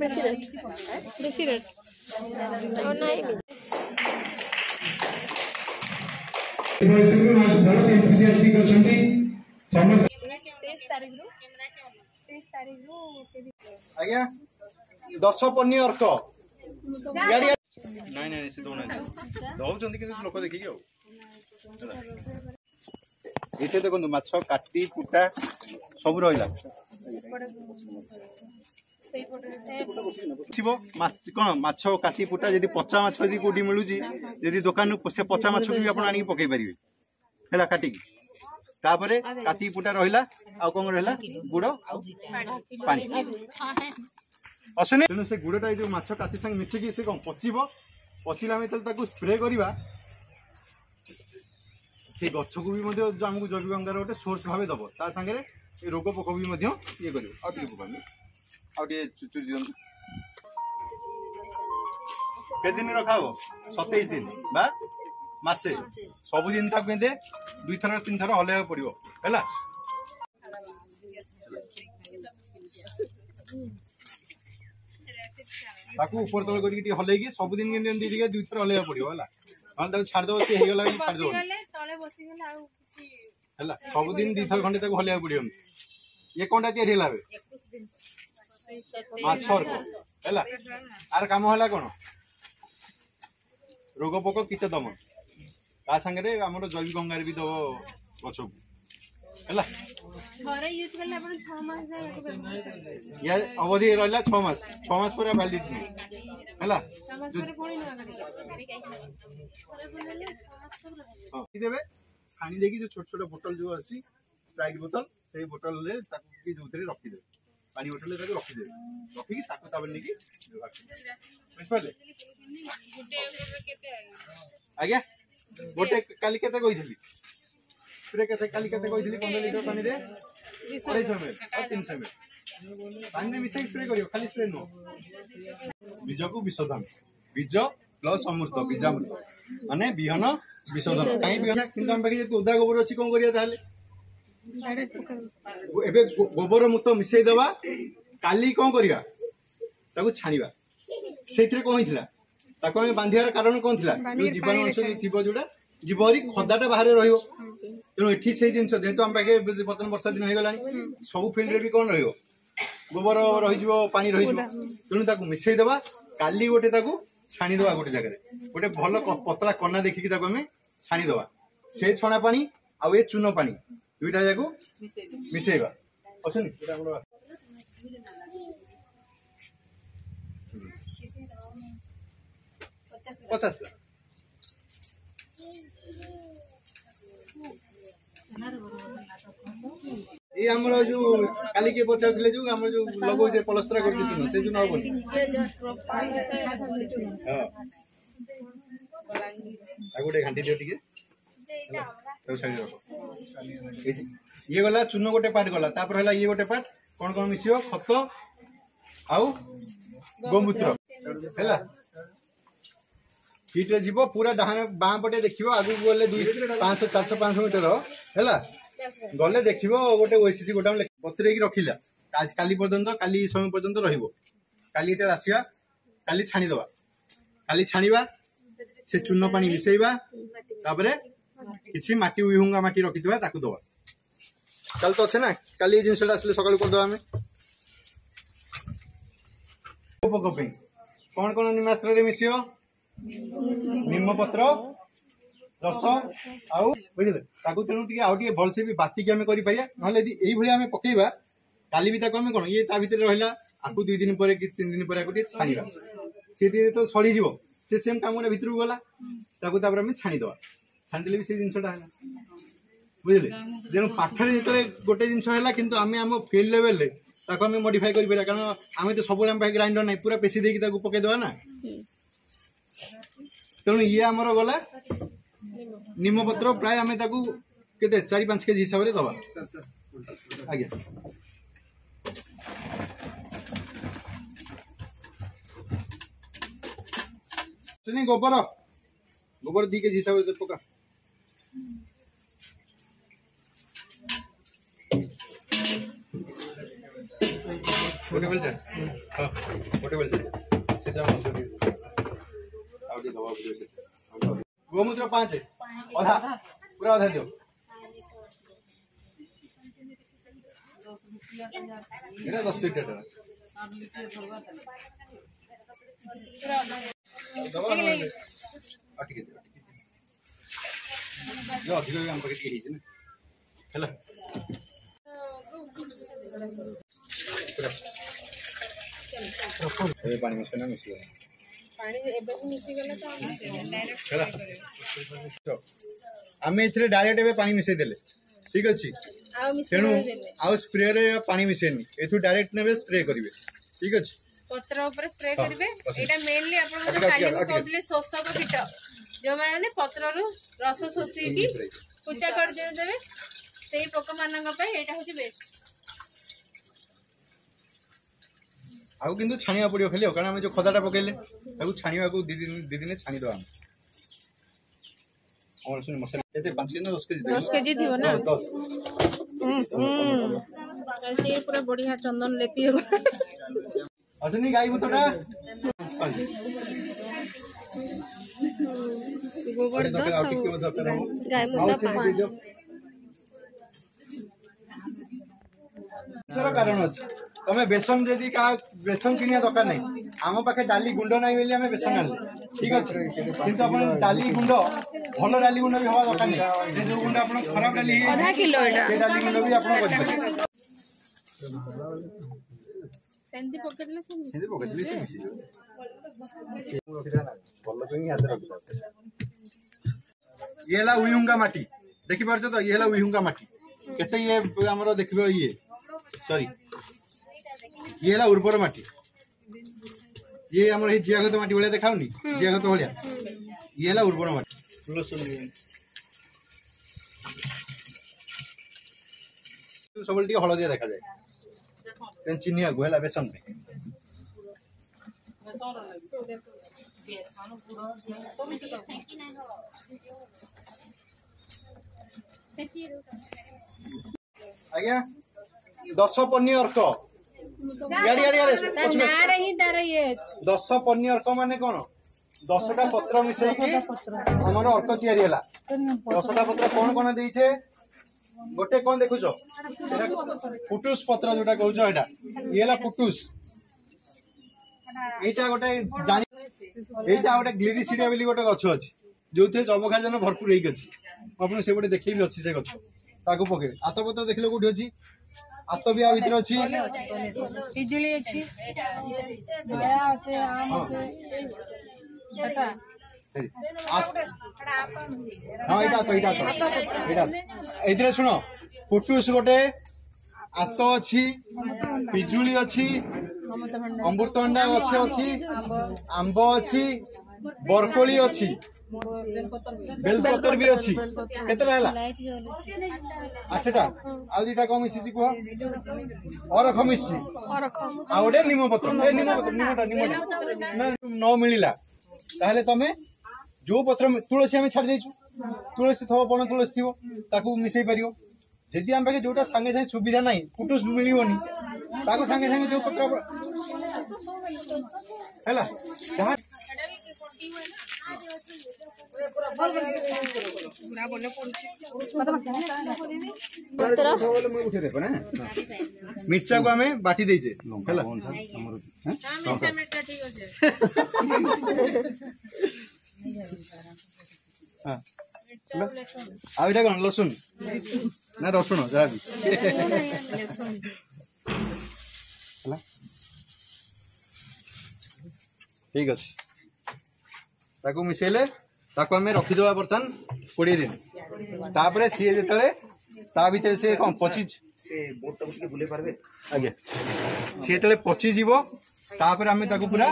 बेसी रेट और नहीं आज्ञा 10 पन्नी अर्क नहीं से दौना दौरान कि लोक देखिए ये देखो माछ काटी कुटा सब रहा कौन माछ काटी पुटा जब पचा माछ कौटी मिलूँ जब दुकान से पचा माछ भी आप पकई पारे है काटिकी तापर काटी पुटा रहा आउ कौन रहा गुड़ पानी असुनी तेणु से गुड़टा जो माछ काटी संगे मिसिकी से कौन पचब पचिला स्प्रे करवा से गछ को भी आमको जैविक अंगार गोटे सोर्स भाव दब ता सागे रोग पोक भी ये कर चुचुरी दिखाँ के दिन रखा हो 27 दिन बा मासे सबुदिन ताक दे 2 थर 3 थर हल्ला पड़ो है ऊपर तल कर हल्लैकी सबुदिन 2 थर हल्ला पड़ो है छाड़द सी होगा छाड़द सबुदिन 2 थर खंडे हल्ला पड़ो ये कौन टा या माछर है आर काम है कौन रोग पोक कीट दमन ता संगे आम जैविक अंगार भी दब गछ को या अवधि रहा 6 मास पूरा वैलिडिटी नहीं है देवे छाणी देकी जो छोट छोट बोतल जो अच्छी स्प्राइट बोतल से बोतल जो रखिदे पानी बोतल रखिदे रखिकी बुझिपारे आज्ञा गोटे काली केते कहिथली स्प्रे केते काली केते कहिथली 15 लीटर पानी रे 250 ml और 300 ml पानी में मिसै स्प्रे करियो खाली स्प्रे नो बीज को विशोधन बीज प्लस अमृत बीजामृत माने बिहन विशोधन काई बिहन किंतु हम बाकी जे ओदा गोबर अछि कोन करिया ताले एबे गोबर मूत मिसै दवा काली कोन करिया ताको छानिबा सेथिरे कोन हितला ताको हम बांधियार कारण कोन थिला जो जीवाणु अंश थिबो जोडा जीवरी खदाटा बाहर रहियो तेणु एठी से जिनस जेहेतु हम बाके बर्तमान वर्षा दिन हो गलानी सब फील्ड रे भी कोन रहियो गोबर रहि जिवो पानी रहि जिवो तेणु ताको मिसै दवा काली गोटे ताको छाणी दवा गोटे जगह गोटे भल पतला कना देखिकी ताको हमें छाणी दवा से छणा पानी आ ए चूनो पानी दुईटा जाको मिसैबा अछनी एटा हमर 50 ये हमर जो काली के पचाउथले जो हमर जो लगो जे पलस्त्रा करछ तुन से जो न होबनी हां आगुटे घंटी दियो टिके तो साइड रखो ये गला चूनो गोटे पाट गला तापर हला ये गोटे पाट कोन कोन मिसियो खत आउ गोमूत्र हैला हिट रे जीवो पूरा डाहाण बाँ पटे देखिबो आगु गले 500 400 500 मीटर हैला गले देखिबो गोटे ओएससी गोटाम पत्रे की रखिला आज काली पर्यंत काली समय पर्यंत रहिबो काली ते आसीबा काली छाणी दवा काली छाणीबा से चूनो पानी मिसैबा तापरे किछि माटी उहुंगा माटी रखितबा ताकु दवा चल तो अच्छे ना काली जिनसटा आसले सकाळ कर दवा हमें पोको पे कौन कौन निमास्त्र रे मिसियो निम्म पत्र रस आउ बुझले ताकू तेणु टिके आउ टिके भलसे भी बाटी के हमें करि परिया नहले यदि एई भली हमें पकेइबा काली भी ताकू हमें कोन ये ता भीतर रहला आकु 2 दिन परे कि 3 दिन परे आकु टिके छानिबा से तो सड़ी जीवो से सेम काम रे भीतर गला ताकू तापर हमें छानी दवा छानी देले भी से जिनसटा है बुझले जेनु पाठरे जेतरे गोटे जिनस हैला किंतु आमे हम फील्ड लेवल रे ताको हमें मॉडिफाई करि परिया कारण आमे तो सब हम ग्राइंडर नै पूरा पेसी देकी ताकू पके दवा ना तेणु ये आमर गला निम्म पत्र प्राय आम केते 4-5 केजी हिसाब से दवा आज्ञा गोबर गोबर 2 केजी हिसाब से पका ଗୋଟେ ବେଲଚା ହଁ ଗୋଟେ ବେଲଚା ସେଟା ଆଉ ଟିକେ ଦବା ଗୋମୂତ୍ର 5 ଅଧା ପୁରା ଅଧା ଦିଅ ଏଟା 10 ଲିଟର ଦବା ଟିକେ जो अधिक भी हम पाखे टिके ना हैला ए पानी मिसना मिसी पानी एबे मिसी गेला तो डायरेक्ट आमे इथरे डायरेक्ट एबे पानी मिसै देले ठीक अछि आ मिसी तेनु देले आ स्प्रे रे पानी मिसेनी एथु डायरेक्ट नेबे स्प्रे करिवे ठीक अछि पत्र ऊपर स्प्रे करिवे एटा मेनली आपन जो काली को कहले शोषक कीट जो माने पत्र रु रस शोषी की पूजा कर दे देबे सेही पोक मानन पे एटा होची बेस्ट आउ किंतु छानिया पड़ियो खाली कारण हम जो खदाटा पकेले ताकू छानिया को दी दिन छानी दो हम और सुन मसाला एते 5 केजी 10 केजी थिबो ना 10 ऐसे पूरा बढ़िया चंदन लेपी हो असनी गाय मुतोटा गोबर गाय मुता 5 सर कारण अछि तमे बेसन जदी का बेसन किनिया दरकार नहीं आम पाखे डाली गुंड नहीं बेली हमें बेसन आनले ठीक अछि किंतु अपन डाली गुंड भलो डाली गुंड भी हवा दरकार नहीं जे जो गुंड अपन खराब डाली है आधा किलो एटा ये डाली गुंड भी अपन कर सेंदी पकेटले सेंदी पकेटले से मिसी रखि जाना भलो कहीं हाथ रखि ये ला उयुंगा माटी देखि परछ तो ये ला उयुंगा माटी केते ये हमरो देखिबो ये सॉरी ये ला उर्वर माटी ये हमर हे जियागत माटी भलिया देखाउनी जियागत भलिया ये ला उर्वर माटी लसुन तो सबल टी हळदिया देखा जाए तेन चिनिया गोहला बेसन पे आज्ञा 10 पन्नी अर्क यारी यारी यारी ना रही तार ये 10 पन्नी अर्क माने कोन 10टा पत्र मिसै की हमर अर्क तयारी हला 10टा पत्र कोन कोन देई छे गोटे कोन देखुछो फुटुस पत्र जोटा कहउछो एटा येला फुटुस एटा गोटे जानि एटा गोटे ग्लिरिसिडिया बेली गोटे गछ अछि जोथे जबखाजन भरपूर हेक अछि आपण से गोटे देखैबी अछि से गछ ताको पके आतो पत्र देखिलो कोठी अछि आतो भी आ भीतर अछि पिजुली अछि दया আছে आम আছে এটা हाँ इटा एथिरे सुनो फुटुस गोटे आतो अछि पिजुली अछि अमृतभंडा गछ अछि आंबो अछि बरकोली अछि बेलपत्र भी अछि केतरा हला 8टा आ दीटा कम मिसी को और खमिसी आ ओडे निम पत्र ए निम पत्र निमटा ना न मिलिला ताहले तमे जो पत्र तुलसी आम छाड़ देचु तुलसी थो बन तुलसी थो ताकू मिसई पारियो जदि आम पाखे जोटा संगे संगे सुविधा नहीं फुटुस मिलियोनी ताको संगे संगे जो पत्र हैला जहां मिर्चा को हमें बाटी देजे हैला आइटा कौन लसुन ना रसुन जहाँ भी ठीक अच्छे ताको मिसेले ताको हमें रखीदे बर्तमान 20 दिन तापर सी जो ता भीतर से कौन पची आज्ञा सी जो पची जीव तापर आम पूरा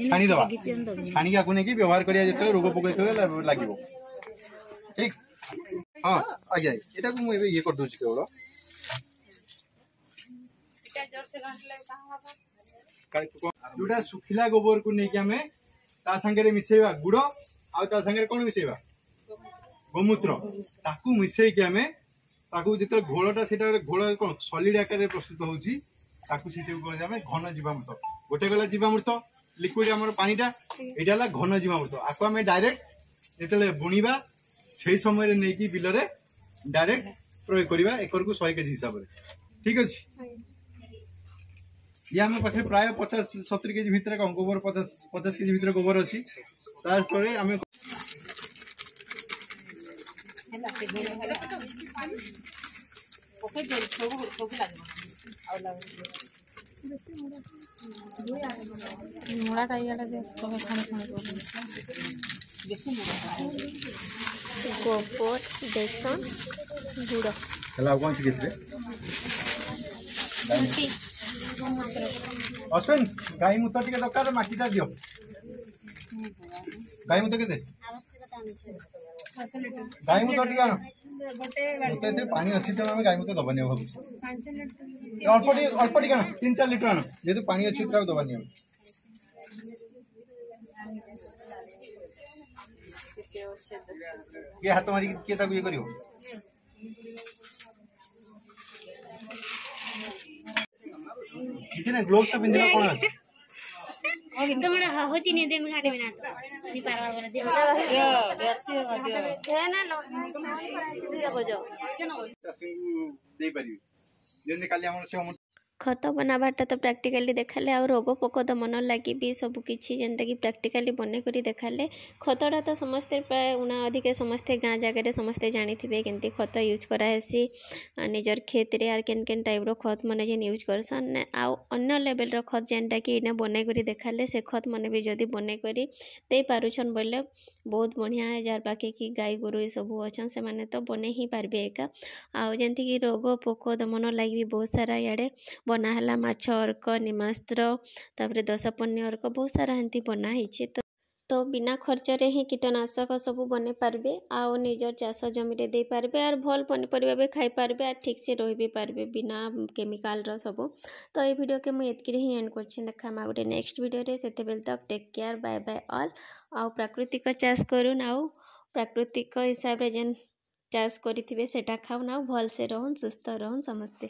छाणी दवा छाणी आगे नहीं व्यवहार करिया जो रोग पोक लगे ठीक हाँ आज्ञा यहाँ को मुझे ये कर दूसरी केवल जोटा सुखिला गोबर को लेकिन आम ता संगे मिसेवा गुड़ आ संगे कौन मिसेवा गोमूत्र ताकू मिसेकी आम ताकू जो घोलटा से घोल कौन सॉलिड आकार प्रस्तुत होची ताकू से घन जीवामृत गोटे गला जीवामृत लिक्विड आम पानीटा यहाँ घन जीवामृत आपको आम डायरेक्ट जो बुणवा से समय नहीं बिल में डायरेक्ट प्रयोग करवा एकर को 100 केजी हिसाब से ठीक अच्छे ये आम पाखे प्राय 50-70 केजी भितर गोबर 50 केजी भितर गोबर अच्छी आम गोबर बेसन गुड़ कौन सी अश्विन गाई मूत टे दरकार मटीटा दियो गाई मूत के गाई मूत टे आन पानी अच्छी तेना आम गाई मूत दबानी भाव अल्प टी 3-4 लिटर आन जेहतु पानी अच्छी तरह दबानी किए हाथ मारिक किए ये कर किसी ने ग्लोव्स तो पिंधला कोन अछि तो बड़ा हो चिनी दे में घाटे बिना तो नहीं पार वाला दे है ना लो बजो दे पारी जेने काली हमर से खत बनाबाटा तो प्राक्टिकली देखाले आ रोग पोक दमन लगी भी सबकि जेनता कि प्राक्टिकली बने करी देखाले खतटा तो समस्ते प्राय उना अधिक समस्ते गाँ जगह समस्ते जानी थे केमती खत यूज करासी निजर खेत रे आर केन केन टाइप खत मन जेन यूज करसन आउ अन्य लेवल खत जेनटा कि इने बने करी देखाले से खत मन भी जदि बने करी दे पारुछन बोले बहुत बढ़िया है जार पाखे कि गाई गोरु ये सब अच्छन से माने तो बने ही पारबे एका आउ जेनती कि रोग पोक दमन लगी भी बहुत सारा इड़े बनाला माछ अर्क निमास्त्र तापर 10 पन्नी अर्क बहुत सारा एंती बना ही तो बिना खर्च रे ही कीटनाशक सब बने पारबे आउ निजर चाष जमी रे दे पारबे आर भल पनीपरिया भी खाई पारबे आर ठीक से रही भी पारबे बिना केमिकल रो सब तो ये वीडियो के मुझे एतकी ही एंड करछि देखा मा गोटे नेक्स्ट वीडियो रे सेते बेल तक take care bye bye all आउ प्राकृतिक चाष करूँ आउ प्राकृतिक हिसाब रे जेन चाष करिथिबे सेटा खाउन आउ भल से रहन सुस्थ रहन समस्ते।